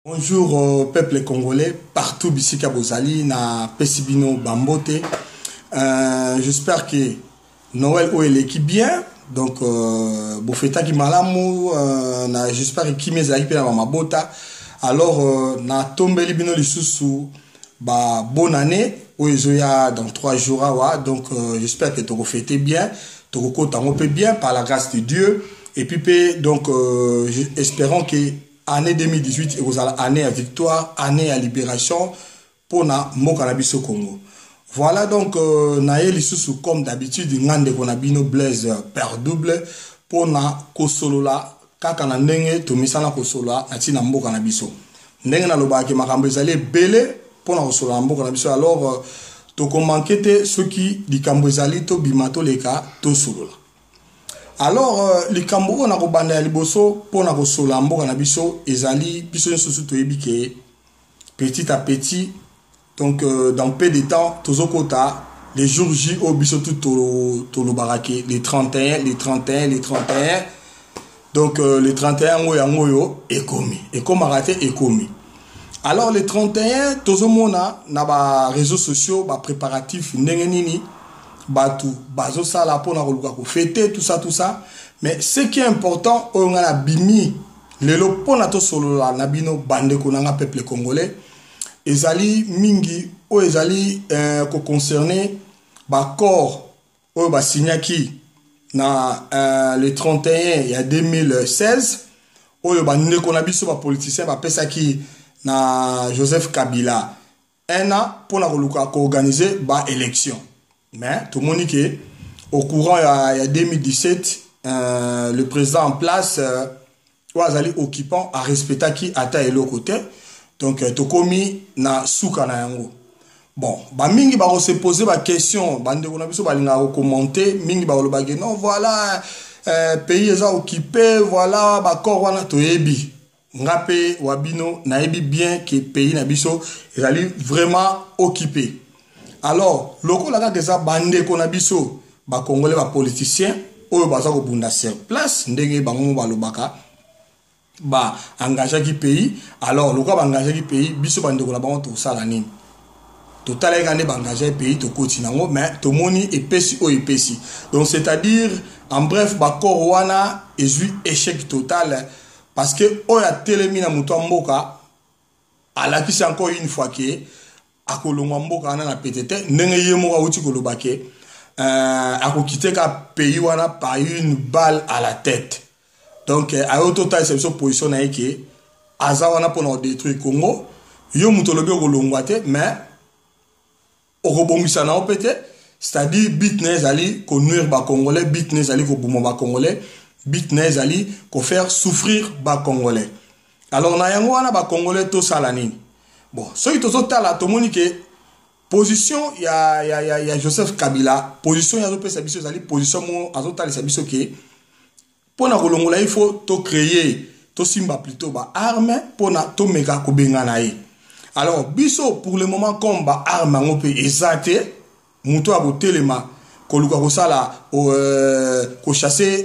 Bonjour au peuple congolais, partout Bissika Bozali, na Pesibino Bambote. J'espère que Noël ou l'équipe bien. Donc, Bofeta qui malamu, j'espère que Kimé Zali pe na mabota. Alors, na tombeli bino lisusu, bonne année. Oezoya dans 3 jours. Donc, j'espère que tu vas fêter bien. Tu vas bien par la grâce de Dieu. Et puis, donc, espérons que année 2018 et année à victoire, année à libération pour na Mokanabiso Congo. Voilà donc naeli sous comme d'habitude ngande konabino Blaise per double pour na kosolola kaka na ndenge to misana kosolola atina Mokanabiso. Ndenge na loba ke makambo ezali belé pour na kosolola Mokanabiso. Alors to komankete ceux qui di kambo ezali to bimato leka to solola. Alors, les Cambodgiens na kobanda liboso pour na kosola mboka na biso ezali biso nsusu toyebi ke petit à petit donc dans peu de temps tozokota les jours J au biso tout le barake les 31 donc les 31 ngoyo ekomi raté ekomi. Alors les 31 tozomona na ba réseaux sociaux ba préparatifs ndenge nini batu bazo sala pour na koluka ko fêter tout ça, mais ce qui est important on a bimi lelo pona to solo la nabino bande ko nga peuple congolais ezali mingi o ezali ko concerner ba corps o ba signaki na le 31 il y a 2016 o ba ndeko na biso ba politicien ba pesa ki na Joseph Kabila un an pour na koluka ko organiser ba élection. Mais tout le monde est au courant, il y a 2017, le président en place, Ouazali occupant, a respecté qui ata et l'autre côté. Donc, Tokomi na souka na yango. Bon, mingi ba se poser la question, bande on a besoin balinga commenter, mingi ba lo non voilà, pays est occupé, voilà, ba corps wana toyebi. Ngape wabino na ebi bien que pays na biso ezali vraiment occupé. Alors, loko la déjà bandé qu'on a biso, ba congolais ba politiciens, oyo baza ko bunda sur place, ndenge bango ba lobaka, ba engagé qui pays. Alors, loko ba engagé qui pays, biso bandé ko la bango to sala nini. Total engagé ba engagé pays to kotinango, mais to moni epesi o epesi. Donc c'est-à-dire en bref ba korwana ezui échec total parce que oya telemi na muto mboka ala ki c'est encore une fois que akolongwa mboka na petete ndenge yemo auti kolobake akokite ka pays wana par une balle à la tête. Donc a total c'est une position na yeke aza wana pour détruire Congo yo mutolobe kolongwa te mais okobongisa na opete c'est-à-dire bitnez ali ko nuire ba congolais bitnez ali ko buma ba congolais bitnez ali ko faire souffrir ba congolais. Alors na yango wana ba congolais to salanini. Bon, ce qui est total, tout le monde que position, il y a Joseph Kabila, position, il y a d'autres services, position, il y a d'autres services qui, pour na kolongola, il faut to créer, to simba plutôt, arme, pour na to mega kobenganae. Alors, biso, pour le moment, comme arme, on peut exalter, mouto à côté les mains, koluka kosala, ko chasser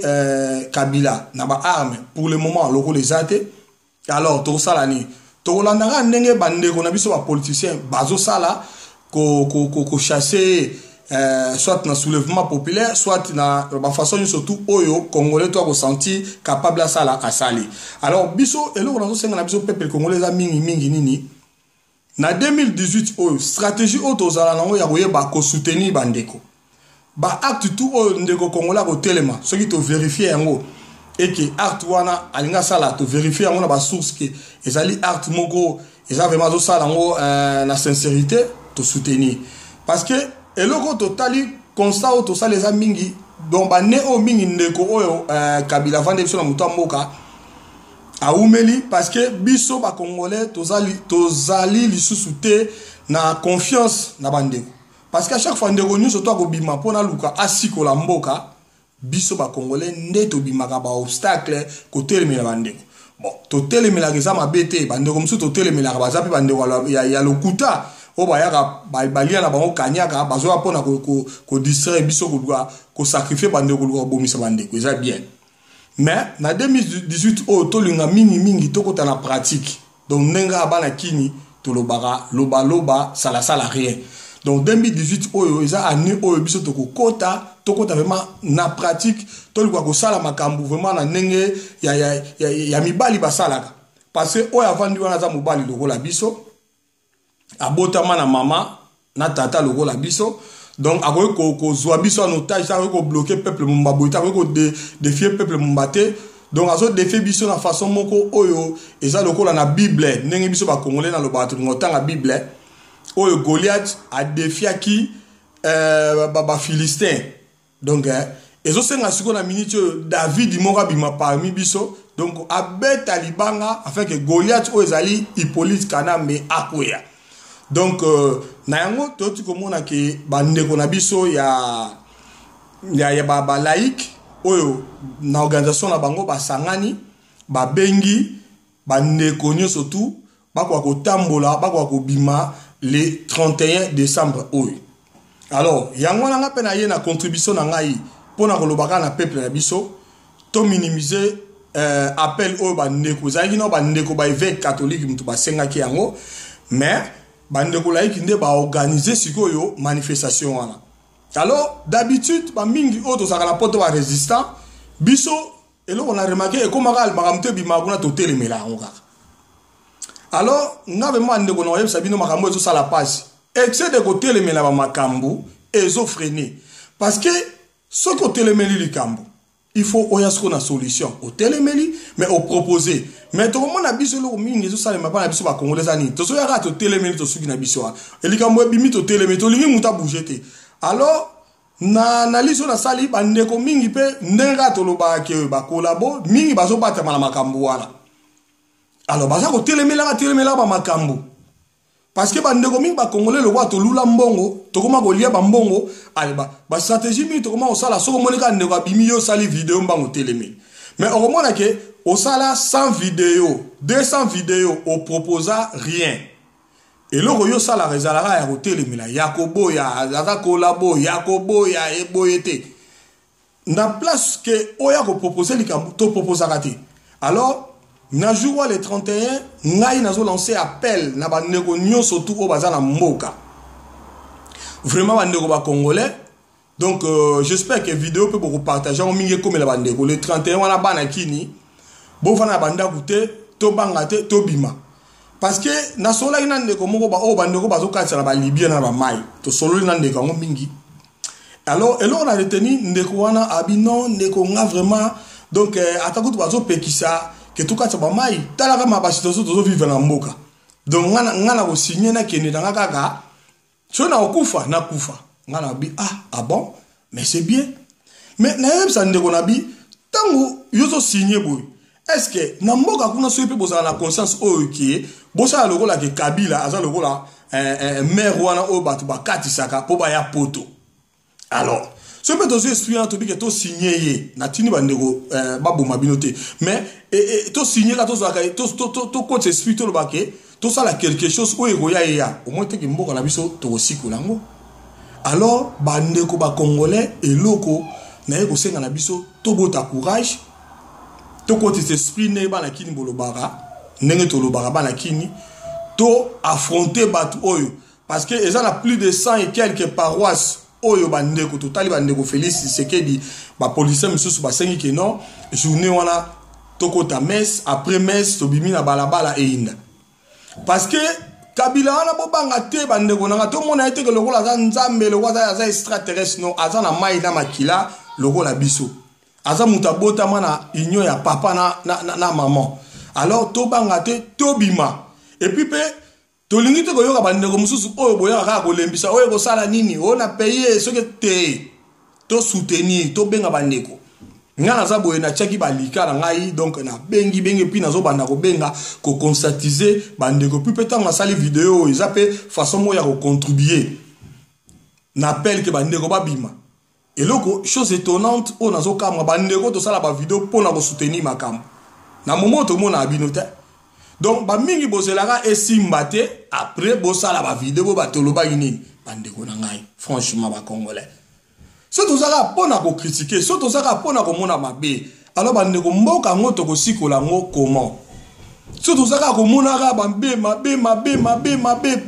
Kabila, na ba arme, pour le moment, loko les exalter, alors, to salani. Tolandanga ndenge bande ko na biso ba politicien bazo sala ko chasser soit na soulèvement populaire soit na ba façon surtout oyo congolais to ko sentir capable à sala à sali. Alors biso elo ko senga na biso peuple congolais a mingi nini na 2018 oyo stratégie auto zala nango ya koyeba ko soutenir bandeko ba acte tout oyo ndeko congolais ko telema ce qui to vérifier yango et que art wana alinga sala to vérifier on a ba source que ezali art moko eza vraiment sala ngo na sincérité to soutenir parce que eloko totali constat to sala les mingi donc ba ne o mingi ndeko oyo Kabila vande biso na muto mboka a umeli parce que biso ba congolais tozali lisusu te na confiance na bandeko parce que à chaque fois ndeko nyuso to ko bima pona luka asiko la mboka biso ba congolais ndeto bimaka ba obstacle ko telemela bandeko. Bon, to telemela ke za mabete bandeko msu to telemela ba zapi bandeko ya lokuta o ba yaka balia na bango kanyaka bazo apona ko distraire biso ko sacrifier bandeko ko bomisa bandeko eza bien. Mais na 2018 o to linga mingi to kota na pratique donc nenga bana kini to lobara loba loba sala sala rien. Donc 2018 oyo eza année oyo biso to kota vraiment na pratique to lwa ko sala makambu vraiment na nenge ya mibali basalaka parce que oyo avandi wana za mobali lokola biso abotama na mama na tata lokola biso. Donc akoki ko zwa biso en otage, akoki ko bloquer peuple mumba boita, akoki ko défier peuple mumbate. Donc azo défier biso na façon moko oyo eza lokola na Bible ndenge biso ba congolais na lobatu ngotanga Bible oyo Goliath a défié qui ba Philistin. Donc ezo senga siko na minute David moko bima parmi biso, donc abeta libanga afin que Goliath oyo ezali Hippolyte Kanambe akoya. Donc na yango toti komona ke bandeko na biso ya ba laïque oyo na organisation na bango basangani ba bengi bandeko nyoso tout bakwa ko tambola bakwa ko bima le 31 décembre oyo. Alors yango na nga pe na ye na contribution na ngai pona ko lobaka na peuple na biso to minimiser appel oyo bandeko zaki no bandeko ba évêque catholique mutu basenga ki yango, mais bandeko laïque nde ba organiser sikoyo manifestation wana. Alors d'habitude ba mingi oto sakala poto ba résistant biso elo on a remarqué et comme al makamte bi maguna to telemela onga. Alors na vraiment ndeko na yebisa bino makambo ezo sala passe excès de côté telemela ba makambu ezo freiner parce que ce que telemeli likambo il faut oyasko na solution au telemeli mais au proposer. Mais tout le monde a biso lo mingi zo sala mapa na biso ba congolais ani to so ya to telemeli to suki na biso a elikambo bimi to telemeli to lingi muta bougete. Alors na liso na sali bandeko mingi pe ndenga to loba ke ba kolabo mingi bazo bata mala makambu wana. Alors baza ko telemela ba makambu parce que bandeko mingi ba congolais le to lula mbongo to koma ko lia ba mbongo alba ba stratégie mingi to koma o sala so monika ndeko abimi yo sali vidéo mbango telemeli. Mais on remonte que au sala 100 vidéos 200 vidéos au proposa rien. Et là, yo sala rezalara ya kotelemela yakobo ya azaka kolabo yakobo ya eboyete na place que oya ko proposer likambo to proposer raté. Alors na jour le 31 ngai nazo lancer appel na bandeko nyonso tout o bazana mboka. Vraiment bandeko ba congolais. Donc j'espère que vidéo peut beaucoup partager on mingi comme la bandeko le 31 wana bana kini bo fana banda goûter to bangate to bima. Parce que na sola ina ndeko moko ba o bandeko bazo katsa ba Libye na ba mai to solo ina ndeko ngo mingi. Alors on a retenu ndeko wana abino ndeko nga vraiment donc atakutu bazo pekisa que tout katsa ba mai tala kama ba sitozo tozo vivre na mboka. Donc ngana ko signer na kende na kaka so na okufa na kufa ngana bi ah bon mais c'est bien. Mais na yebsa ndeko na bi tango yozo signer boy. Est-ce que na mboka kuna so pe boza na conscience oyo ki bosa lokola ke Kabila aza lokola maire wana o batu bakati saka po ba ya poto. Alors so pe tozo esprit to bi ke to signer ye na tini bandeko babo mabinote mais to signer ka to zaka to coach esprit to lobake to sala quelque chose oyo ya au moins te ke mboka na biso to osiko lango. Alors bandeko ba congolais eloko na ye ko senga na biso to bota courage to côté esprit ne ba na kini bolobara ndenge to lobara ba na kini to affronter batu oyo parce que ils ont plus de 100 et quelques paroisses oyo bandeko total bandeko Félix Tshisekedi ba policier misusu ba sengi ke non journée wana to kota messe après messe to bimi na balabala e inda parce que Kabila wana bobanga te bandeko na to mona ete ke lokola za nzambe lokola za extraterrestre non aza na mai na makila lokola biso aza mutabota mana inyo ya papa na maman. Alors to bangate to bima et puis pe to lingite ko yoka bandeko mususu oyo boya ka ko lembisa oyo ko sala nini ona payer ce que te to soutenir to benga bandeko ngana za boye na chaki balika na ngai donc na bengi puis nazo banda ko benga ko conscientiser bandeko puis peut-être na sali vidéo ils appellent façon moya ko contribuer n'appelle que bandeko ba bima. Et loko chose étonnante on nazo kamwa bandeko to sala ba vidéo pour na ko soutenir makam na moment to mona abinote donc ba mingi bozelaka esimbate après bo sala ba vidéo ba toloba nini bandeko na ngai franchement ba congolais so to sala pona ko critiquer so to sala pona ko mona mabe alors bandeko mboka ngoto ko sikola ngo comment surtout ça ka komona ka mabe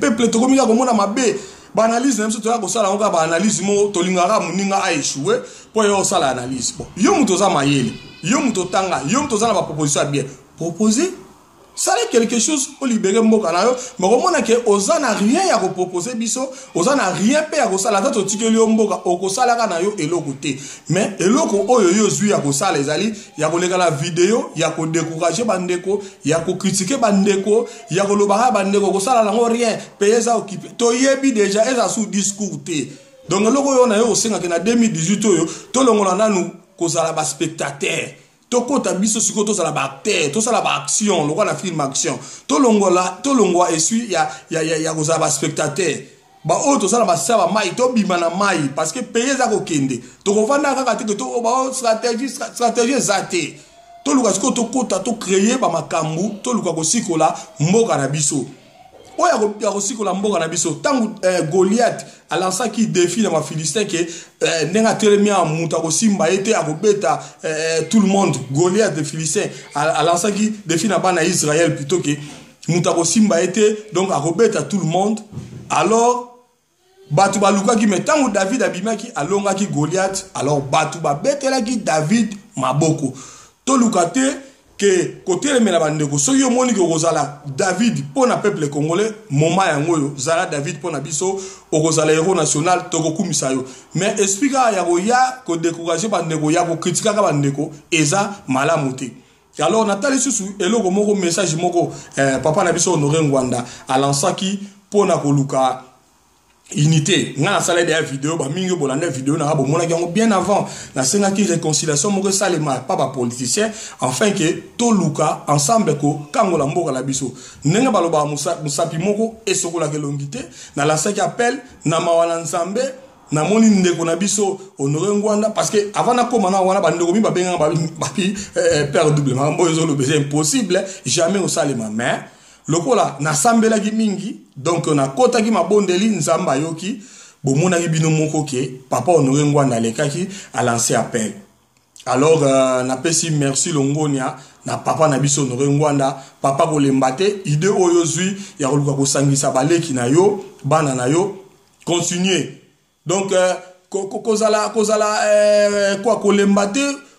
peuple to komika komona mabe ba analyse même surtout ko sala nga ba analyse mo to lingara muninga a échoué pour yo sala analyse bon yo muto za mayele yo muto tanga yo muto za na ba proposition bien proposer ça est quelque chose pour libérer mboka na yo mais komona ke oza na rien ya ko proposer biso oza na rien pe ya ko sala tato tikeli yo mboka okosala ka na yo eloko te mais eloko oyo yo zui ya ko sala ezali ya ko leka la vidéo ya ko décourager bandeko ya ko critiquer bandeko ya ko lobaka bandeko ko sala lango rien payer ça occupé to yebi déjà eza sous discours te donc eloko yo na yo osenga ke na 2018 oyo to longola nanu ko sala ba spectateur toko tabiso siko to sala ba acteur to sala ba action lokwa na film action to longwa esui ya ko sala ba spectateur ba o to sala ba sala mai to bima na mai parce que payer za ko kende to ko vanda kaka te to ba stratégie zate to luka siko to kota to créer ba makambu to luka ko sikola mboka na biso oya ko sikola mboka na biso tangu Goliath alansa ki défi na ma Philistin ke nenga telemia muta ko simba ete akobeta tout le monde Goliath de Philistin alansa ki défi na bana Israël plutôt que muta ko simba ete donc akobeta tout le monde alors batu baluka ki metango David abimaki alonga ki Goliath alors batu ba betela ki David maboko to lukate que côté les bandeko so yo moni ko kozala David pour na peuple congolais moma yango yo zala David pour na biso okozala héros national to ko kumisa yo mais explica ya ko ya ko décourager bandeko ya ko critiquer ka bandeko eza malamu te alors natali susu eloko moko message moko papa na biso Honoré Ngwanda alansaki pour na koluka unité nga sala de vidéo ba mingi bolanda vidéo na bo mona yango bien avant na senga ki réconciliation moko salema pas politicien enfin que to luka ensemble ko kangola mboka la biso nenga baloba musapi moko esokola ke longité na la saki appel na mawala nzambe na moni ndeko na biso Honoré Ngwanda parce que avant na koma na wana bandeko mi ba benga ba père double mambo yo lo besoin impossible jamais au salema mais lokola na sambela ki mingi donc na kota ki mabondeli nzamba yoki bomona ki bino moko ke papa Honoré Ngwanda lekaki a lancé appel alors na pesi merci longonia na papa na biso Honoré Ngwanda papa ko lembate idée oyo zui ya koluka ko sangisa baleki na yo bana na yo continuer donc kozala quoi ko lembate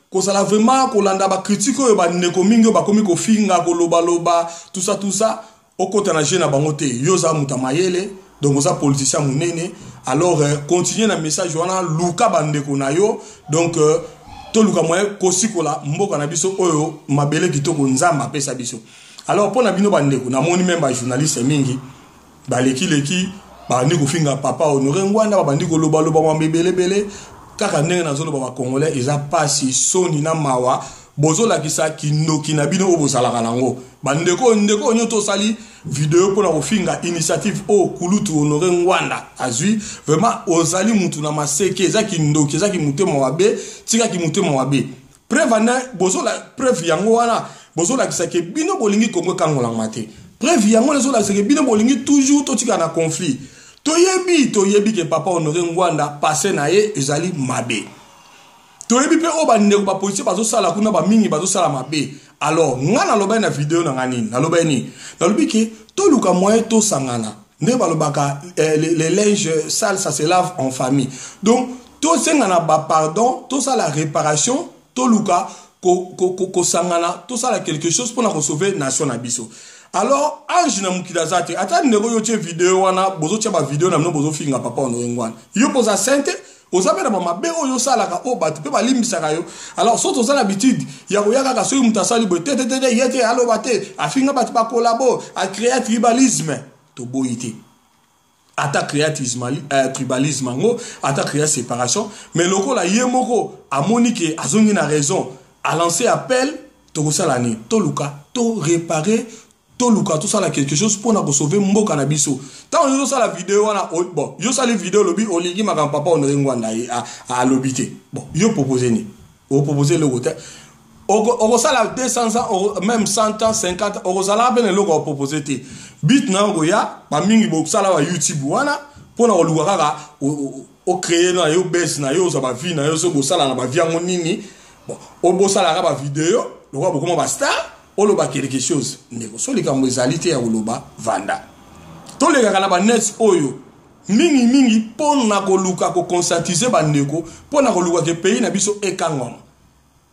kozala vraiment kolanda ba critique oyo ba ndeko mingi ba komi ko finga ko loba tout ça okota na jeune bangote yoza mutamayele donc oza politicien munene alors continuer na message wana luka bandeko na yo donc to luka moye kosikola mboka na biso oyo mabele kitoko nzamba pesa biso alors pona bino bandeko na moni même ba journaliste mingi ba leki ba ndiko finga papa Honoré Ngwanda ba bandiko loba mambebele kaka ndenge na zolo ba congolais eza pasi soni na mawa bozola kisa kinoki na bino obosala kanango bandeko ndeko nyoto sali vidéo pour na kofinga initiative o kulutu Honoré Ngwanda azui vraiment ozali mutu na maseke eza kindoki eza kimutema wabe tika kimutema wabe preuve na bozola preuve yango wana bozola kisa ke bino bolingi Kongo kangola mate preuve yango lezola kisa ke bino bolingi toujours to tika na conflit toyebi ke papa Honoré Ngwanda passé na ye ezali mabe toyebi pe o bandeko ba police bazo sala kuna ba mingi bazo sala mabe alors ngana loba na vidéo na ngani na loba ni na lobi ke to luka moyen to sangana ne ba lobaka les linges sales ça se lave en famille donc to sengana ba pardon to sala réparation to luka ko sangana to sala quelque chose pour na sauver nation na biso. Alors, ange na mukila zate, ata ndeko yo che vidéo wana, bozo che ba vidéo na mno bozo finga papa Honoré Ngwanda. Yo poza sente, ozabe na mabe oyo salaka o batu pe balimbisaka yo. Alors, soto za l'habitude, ya koyaka ka soyi mutasali bo tete yete alo bate, afinga batu ba collabo, a créer tribalisme, to boité. Ata créer tribalisme ngo, ata créer séparation, mais loko la yemoko a monique azongi na raison, a lancé appel to kosala ni, to luka, to réparer to luka tout ça là quelque chose pour na sauver mboka na biso tant yo ça la vidéo wana bon yo ça les vidéos lobi olingi makam papa Honoré Ngwanda a lobité bon yo proposer ni o proposer le côté o ça la 200 ans même 100 ans 50 o ça la ben le ko proposer té bit na ngo ya ba mingi bo ça la wa YouTube wana pour na luka kaka o créer na yo base na yo ça ba vie na yo so bo ça la na ba vie ngo nini bon o bo ça la ba vidéo le ko ba star oloba quelque chose ndeko so likambo ezali te ya koloba vanda to leka kana ba net oyo mingi pona koluka ko conscientiser bandeko pona koluka ke pays na biso ekangama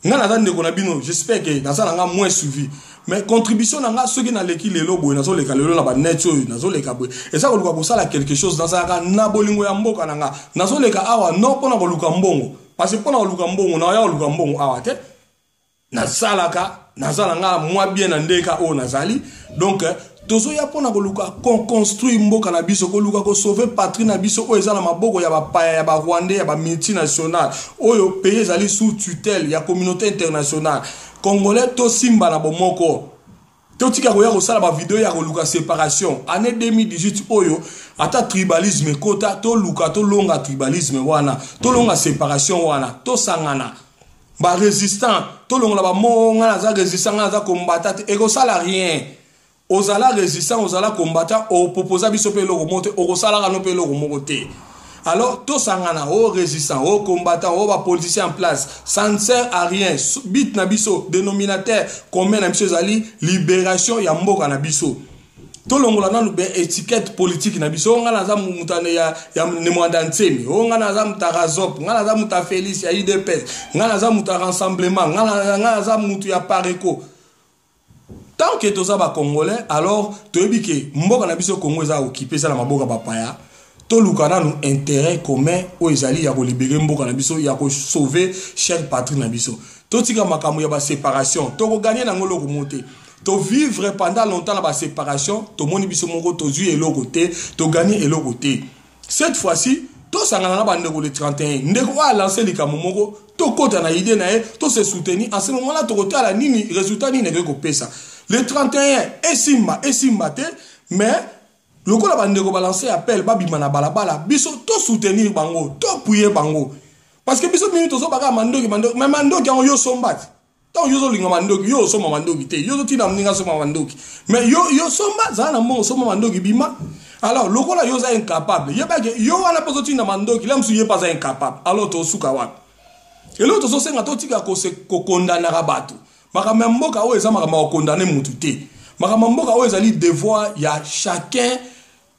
ngana za ndeko na bino j'espère que dans ça nga moins suivi mais contribution nga soki na leki lelo boy na zo leka lelo na ba net oyo na zo leka boy et ça koluka ko sala quelque chose dans ça na bolingo ya mboka nga na zo leka awa non pona koluka mbongo parce que pona koluka mbongo na ya koluka mbongo awa te na salaka nazala nga moi bien andeka o nazali donc tozo ya pona koluka construire mboka na biso koluka ko sauver patrie na biso o ezala maboko ya ba paya ya ba Rwandais ya ba multinational oyo pays ezali sous tutelle ya communauté internationale congolais to simba na bomoko to tika ko ya ko sala ba vidéo ya koluka séparation année 2018 oyo ata tribalisme kota to luka to longa tribalisme wana to longa séparation wana to sangana ba résistant to longa ba monga na za résistant na za combattant et ko sala rien ozala résistant ozala combattant o proposa biso pe loko monte o sala no pe loko mokote alors to sangana o résistant o combattant o ba politicien en place ça ne sert à rien bit na biso dénominateur commun na biso zali libération ya mboka na biso to longola na lube étiquette politique na biso ngana za mutane ya nemwanda ntsemi o ngana za mutarazop ngana za muta Félix ya IDPS ngana za muta rassemblement ngana za mutu ya Pareco. Tant que tous les Congolais, alors, tu dis que mboka na biso Congo est occupé ça la maboka papaya. To lukana nous intérêt commun o ezali ya ko libérer mboka na biso ya ko sauver chère patrie na biso. To tika makambo ya ba séparation, to ko gagner na ngolo ko monter. To vivre pendant longtemps la ba séparation, to moni biso moko to zui elo côté, to gagner elo côté. Cette fois-ci, to sangana na bande ko le 31. Ndeko a lancer likambo moko, to kota na idée na e, to se soutenir. En ce moment-là, to côté ala nini résultat ni ne ko pesa. Le 31 esimba te mais le ko la bande ko balancer appel babima na balabala biso to soutenir bango to puyer bango parce que biso minute zo baka mandoki mais mandoki yo sombati to yo zo linga mandoki yo soma mandoki te yo zo tina mninga soma mandoki mais yo somba za na mo soma mandoki bima alors le ko la yo za incapable yeba ke yo wana pozo tina mandoki la msu ye pas incapable alors to suka wa et l'autre zo senga to tika ko se ko condamner rabatu makambo mboka o eza makambo condamner mutu te makambo mboka o ezali devoir ya chacun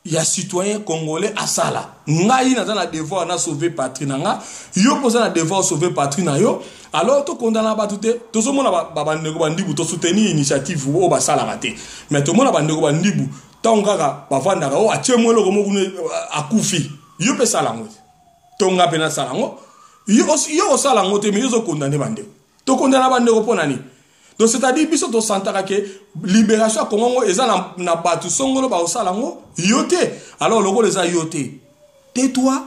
ya citoyen congolais asala ngai na za devoir na sauver patrie na nga yo poza na devoir sauver patrie na yo alors to condamner batu te to so mona babandeko bandibu to soutenir initiative o basala raté mais to mona bandeko bandibu tongaka bavandaka o achemwe loko mokune akufi yo pe sala ngo to ngape na sala ngo yo sala ngo te mais yo zo condamner bandeko to condamner bandeko pona ni. Donc c'est-à-dire biso to santaka ke libération Congo eza na batu songolo ba osalango yote alors loko les a yote tais-toi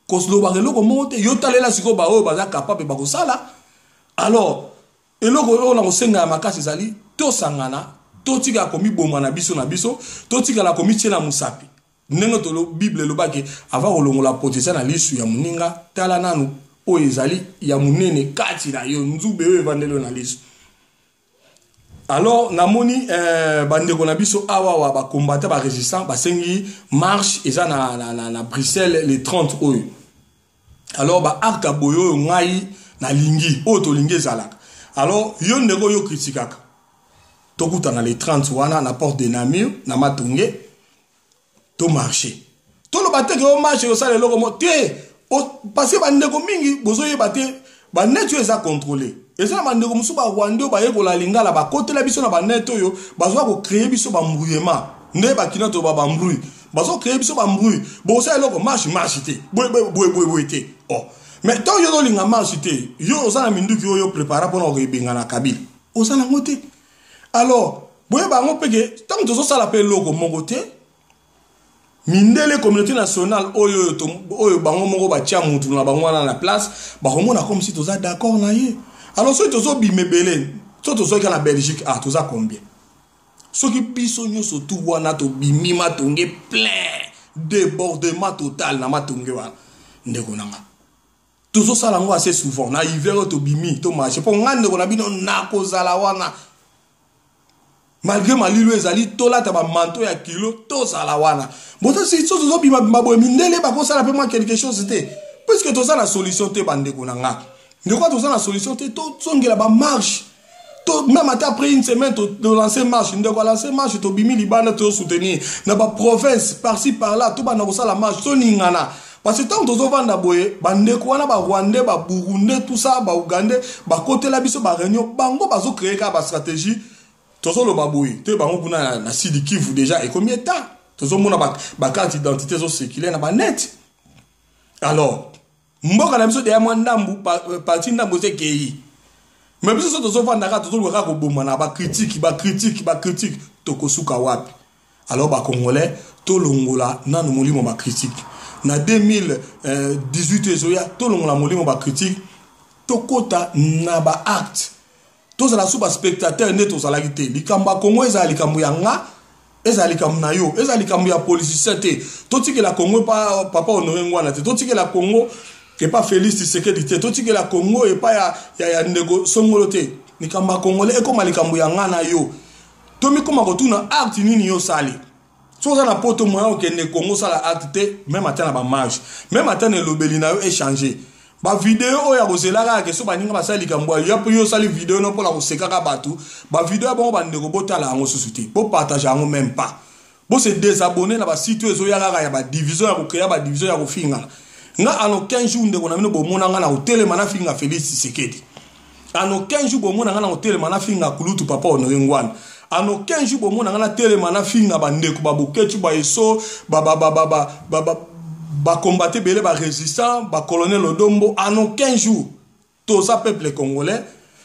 koslo ba loko monte yota lela siko ba o baza capable ba kosala alors eloko o na kosenga makasi zali to sangana to tika komi bomba na biso to tika la komi tiena musapi nengo to lo bible lo bake avant kolongola protection na lisu ya muninga tala nanu o ezali ya munene kati na yo nzube o evandelo na lisu. Alors, namoni bandeko na biso awa ba combattre ba résistant ba sengi marche eza na Bruxelles le 30 oyo. Alors ba arka boyo ngai na lingi o to lingi zalaka. Alors yo ndeko yo critikaka. Tokuta na le 30 wana na porte de Namur na Matonge to marcher. To lo bateke o marche o sale loko mo te o passer bandeko mingi bozo ye baté ba net yo eza contrôler. Et ça, bandeko musu ba Rwanda ba yeko la lingala ba côté la biso na ba net yo bazwa ko créer biso ba mbrouillement nde ba kina to ba mbrouille bazwa créer biso ba mbrouille bo ça eloko marche te boy te oh mais tant yo do linga marche te yo za na minduki yo prépara pour no rebenga na Kabila o za na ngote alors boye ba ngo peke tant to zo sala pe loko mongo te mindele communauté nationale oyo bango moko ba tia mutu na bango na place ba komona comme si to za d'accord na ye. Alors, si tu as bimebele, si tu as en Belgique, tu as combien? Ce qui biso nyo surtout wana to bimima tonge plein débordement total na matonge wana ndeko nanga. Toujours ça lango assez souvent na hiver to bimi to marché pour ngande ko na bino na ko zala wana. Malgré malilo ezali to la ta ba manteau ya kilo to zala wana. Bon si so zo bima boy mindele ba ko sala pe moi quelque chose te. Puisque to ça la solution te bande ko nanga. De quoi tu as la solution, tu as la marche, Même après une semaine, de lancer marche, de lancer marche, to bimi libana to soutenir. Na ba province par-ci par-là, to ba na la marche, to ningana. Parce que tant que tu vas boye, bande kwana ba Rwandais, ba Burundais, tout ça, ba Ougandais, ba côté la biso ba réunion, bango ba zo créer ka ba stratégie. Tozo lo baboye, te bango kuna na Sud Kivu déjà et combien de temps? Tozo mona ba carte d'identité zo circulaire na ba net. Alors, mboka na biso de ya mwandambu parti ndambu ze kei. Mais biso tozo vandaka tozo lo ka ko boma na ba critique tokosuka wapi. Alors ba congolais to longola nanu molimo ba critique. Na 2018 ezoya to longola molimo ba critique to kota na ba acte. Tous la sous spectateur net aux alagité. Likamba Congo eza likambu yanga, eza likambu na yo, eza likambu ya politicien te. Toti que la Congo pas papa Honoré Ngwana te. Toti que la Congo et pas Félix Tshisekedi te. Toti que la Congo et pas ya Ndeko Songolo te. Likamba Congolais et comme likambu yanga na yo. Tomi comme retourna acte nini yo sali. So ça na poto moyen que ne Congo sala acte te, même atteint na ba marge. Même atteint le lobelina yo échanger. Ba vidéo ya kozelaka ke so baninga basali kambo ya po yo sali vidéo no pour la kosekaka batu ba vidéo bon ba ndeko botala ngo susute po partager ngo même pas bo se désabonner na ba site ezo ya kaka ya ba division ya ko créer ba division ya ko finga nga ano 15 jours ndeko na mino bo mona nga na hotel mana finga Félix Tshisekedi ano 15 jours bo mona nga na hotel mana finga Kulutu papa Honoré Ngwana ano 15 jours bo mona nga na tele mana finga ba ndeko ba boketu ba eso ba combattre belé ba résistant ba colonel Odombo en 15 jours tout ça peuple congolais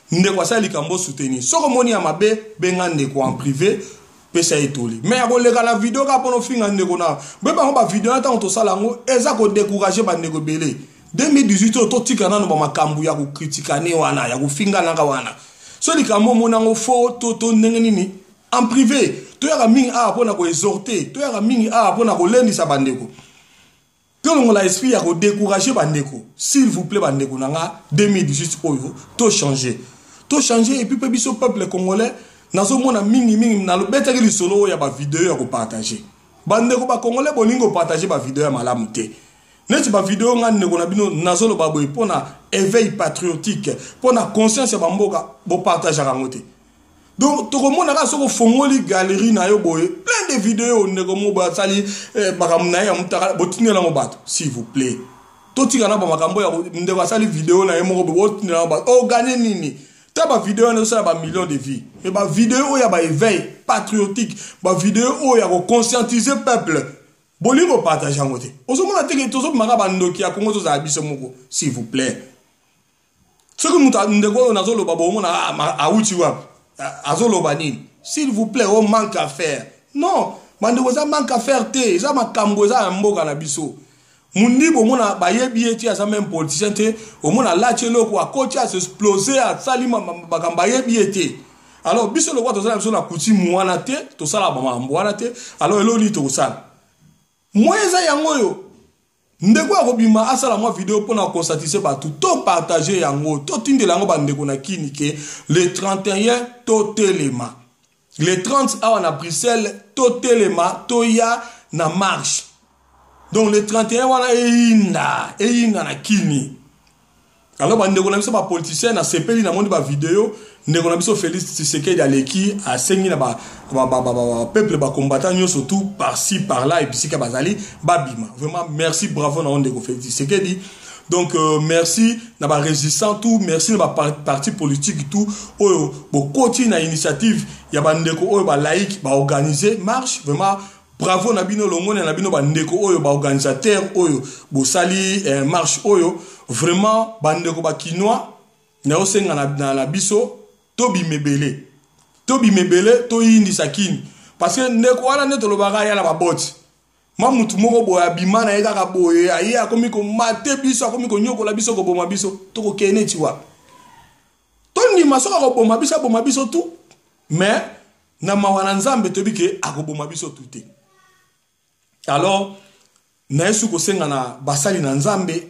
ndeko sa likambo soutenir soko moni ya mabe benga ndeko en privé pesa etoli mais ya kolega la vidéo ka pono finga ndeko na beba ba vidéo ata to sala ngo eza ko décourager ba ndeko belé 2018 to tikana no ba makambu ya ko critiquer wana ya ko finga nanga wana so likambo mona ngo fo to ndenge nini en privé to ya mingi a pona ko exhorter to ya mingi a pona ko lendisa bandeko. Que l'on a esprit à décourager bandeko. S'il vous plaît bandeko nanga 2018 oyo to changer. To changer et puis biso peuple congolais nazo mona mingi na lo betaki li solo ya ba vidéo ya ko partager. Bandeko ba congolais bolingo partager ba vidéo ya malamu te. Neti ba vidéo nga ndeko na bino nazo lo baboy pona éveil patriotique, pona conscience ya bamboka bo partager rangote. Donc, tout le monde a sur le galerie na yo boye plein de vidéos ndeko mo ba sali makamna ya mutaka botine la mobato s'il vous plaît. Tout tika na ba makambo ya ndeko sali vidéo na yo mo botine la mobato. Oh gagner nini? Ta ba vidéo na ça ba millions de vies. Et ba vidéo ya ba éveil patriotique, ba vidéo o ya ko conscientiser peuple. Bolingo partager ngote. Ozo mona teke tozo maka ba ndoki ya Congo to za biso moko s'il vous plaît. Ce que muta ndeko na zo lo ba bo mona a uti wa. S'il vous plaît, on manque à faire. Non, ça manque à faire. Ça m'a camboza un mot canabiso. Mundi bo mona ba yebieti asa même politicien te o mona la chelo ko coach a explosé à salima bakamba yebieti. Alors biso le wato ça na kuti mwana te to sala ba mwana te alors eloni to sala. Mweza yango yo ndeko akobima asala moi vidéo pour na constater ba tout to partager yango to tinde lango ba ndeko na kini ke le 31 to telema le 30 awa na Bruxelles to telema to ya na marche. Donc le 31 wana eyinda na kini. Alors ba ndeko na biso ba politicien na sepeli na mondi ba vidéo ndeko na biso Félix Tshisekedi aleki a sengi na ba peuple ba combattant nyo surtout par-ci par-là et puis bazali babima. Vraiment merci bravo na ndeko Félix Tshisekedi. Donc merci na ba résistant tout, merci na ba parti politique tout oyo bo continue na initiative ya ba ndeko oyo ba laïque ba organiser marche. Vraiment bravo na bino longone na bino ba ndeko oyo ba organisateur oyo bo sali marche oyo. Vraiment bandeko ba kinois na osenga na biso tobi mebele to yindi sakini parce que ndeko wana neto lo baka ya na ba bot ma mutu moko boya bimana eka ka boye ayi akomi ko mate biso akomi ko nyoko la biso ko boma biso to ko kene tiwa to ni masoka ko boma biso tout mais na mawana nzambe tobi ke akoboma biso tout te. Alors na yesu ko senga na basali na nzambe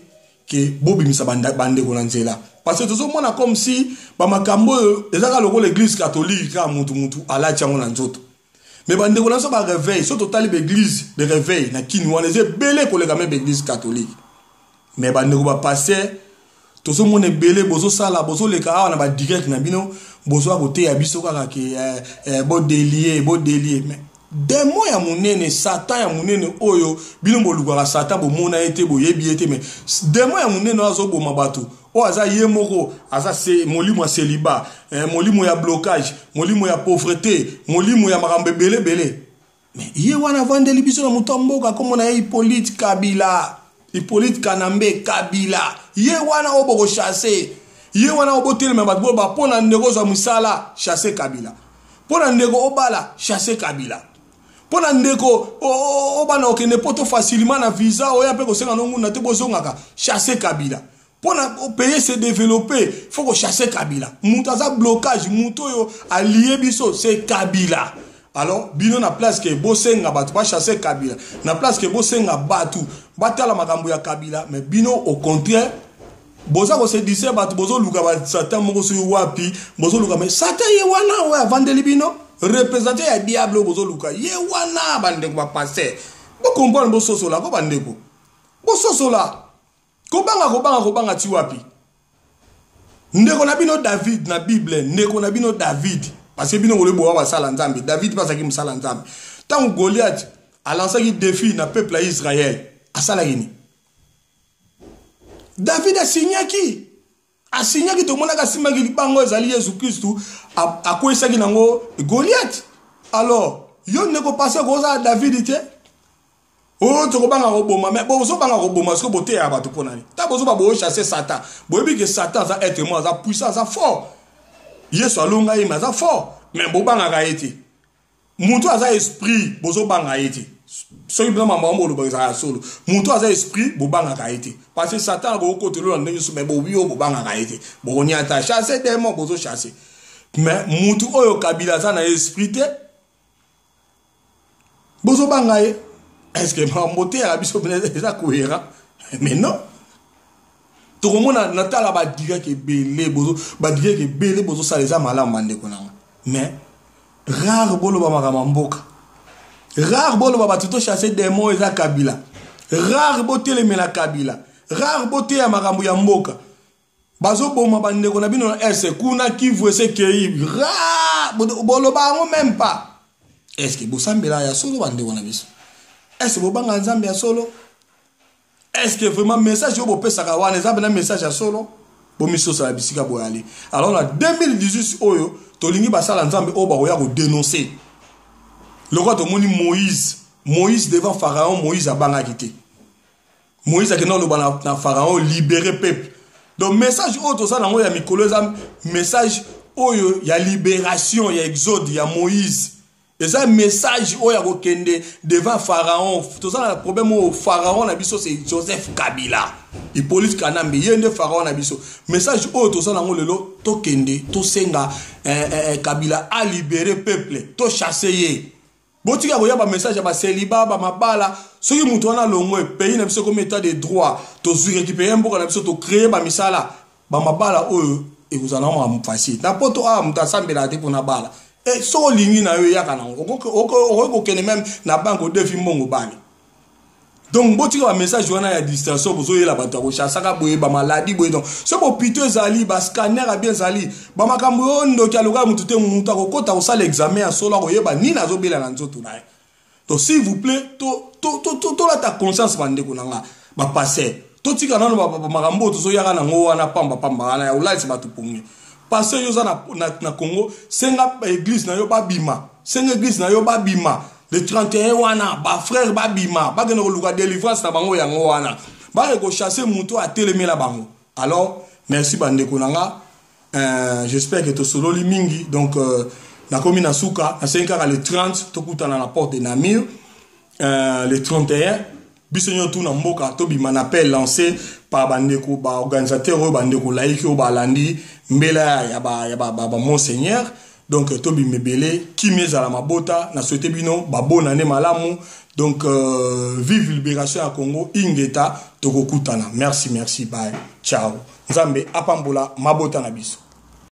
que Bobi misa bande konanzela parce que tout monde comme si ba makambo ezaka loko l'église catholique ka mutu ala tiango na nzoto mais bande konanzo ba réveil so total l'église de réveil na kini wana ze belé ko lega même l'église catholique mais bande ko ba passer tout monde belé bozo sala bozo leka na ba direct na bino bozo côté ya biso kaka ke bo délier mais démon ya munene satan ya munene oyo bino bolukaka satan bo mona ete bo yebi ete mais démon ya munene azo bo mabatu o aza yemoko aza se molimo ya célibat molimo ya blocage molimo ya pauvreté molimo ya makambo belé mais ye wana vandeli biso na mutomboka comme na Hippolyte Kabila Hippolyte Kanambe Kabila ye wana oboko chasser ye wana obotelema bato ba pona ndeko za musala chasser Kabila pona ndeko obala chasser Kabila pona ndeko obana okende poto facilement na visa oya pe ko senga nongu na te bozongaka chasser Kabila pona payer se développer faut ko chasser Kabila mutaza blocage muto yo allié biso c'est Kabila. Alors, bino na place que bosenga batu ba chasser Kabila, na place que bosenga batu batala makambo ya Kabila, mais bino au contraire boza ko se dise batu bozo luka ba satan moko su wapi, bozo luka mais satan ye wana wa vandeli bino représenter ya diable bozo luka ye wana bande ko passer. Bo comprendre bo sosola ko bande ko. Bo sosola ko banga ti wapi. Ndeko na bino David na Bible, ndeko na bino David. Parce que bino ngolebo wa sala nzambe David pas ki msala nzambe tant Goliath a lancé un défi na peuple Israël asala yini David a signé qui to mona ka simba ki bango ezali Jésus Christ a ko esaki nango Goliath alors yo ne ko passer ko za David te o to ko banga ko boma mais bo so banga ko boma parce que bote ya bato ponani ta bo so ba bo chasser Satan bo bi que Satan za être moi za puissant za fort Yesu alonga ye maza fort mais bobanga ka ete muntu aza esprit bozo banga ete soki bina mama mbolo ba solo muntu aza esprit bobanga ka ete parce que Satan go côté lo ndenge so mais bobiyo bobanga ka ete boni ata chasser démon bozo chasser mais muntu oyo Kabila za na esprit te bozo banga ye est-ce que mambote ya biso bina eza cohérent mais non Tokomona natala ba diga ke belé bozo saleza malamu bande konanga mais rare bolo ba makamamboka rare bolo ba tuto chasser démon eza Kabila rare bote le mela Kabila rare bote ya makambo ya mboka bazo boma bande kona bino na ese kuna Kivu ese kei rare bolo ba ngo même pas est-ce que bosambela ya solo bande kona biso est-ce bo banga nzambe ya solo. Est-ce que vraiment message au bopé sakawana ça un message à solo bo miso sa bisika boyali alors en 2018 oyo tolingi basala nzambe o ba oya ko dénoncer le roi de Moïse devant Pharaon Moïse a banga quitté Moïse a que non le na Pharaon libérer peuple donc message auto ça nango ya mikolo za message oyo ya libération ya exode ya Moïse. Et ça, message oya ko kende devant Pharaon. Tout ça, le problème au Pharaon nabiso c'est Joseph Kabila. Hippolyte Kanambe yende Pharaon nabiso. Message oyo tout ça nango lelo to kende to senga Kabila a libéré peuple, to chasser ye. Botika ko ya ba message ba célibat ba mabala. Soki mutu wana longo pays nabiso comme état de droit, to récupérer mboka nabiso to créer ba misala. Ba mabala oyo et vous allez en facile. N'importe quoi mutasambela te pour na bala. Et so lingi na yo yaka na oko kene même na banque defi mbongo bani donc botika ba message wana ya distraction bozo yela bato ko chasaka boye ba maladie boye donc so bo pito zali ba scanner a bien zali ba makambo yo ndo kya loka mutu te mutu ko kota ko sala examen ya solo ko yeba ni na zo bela na nzoto na donc s'il vous plaît to la ta conscience bande ko nanga ba passer to tika nano ba makambo to zo yaka na ngo wana pamba na ya ulasi batu pongi. Parce que yo na Congo, senga église na yo ba bima, senga église na yo ba bima, le 31 wana ba frère ba bima, ba geno luka délivrance na bango yango wana. Ba ko chasser muto a telemela bango. Alors, merci bande konanga. J'espère que to solo li mingi donc na komi na suka, na senga le 30 to kutana na porte de Namir, le 31 bisonyo tout na mboka to bima na appel lancé par bandeko ba organisateur bandeko laiki o balandi mbela ya ba monseigneur donc to bimebele kimeza la mabota na souhaiter bino ba bonne année malamu donc vive libération à Congo ingeta to kokutana merci bye ciao nzambe apambola mabota na biso.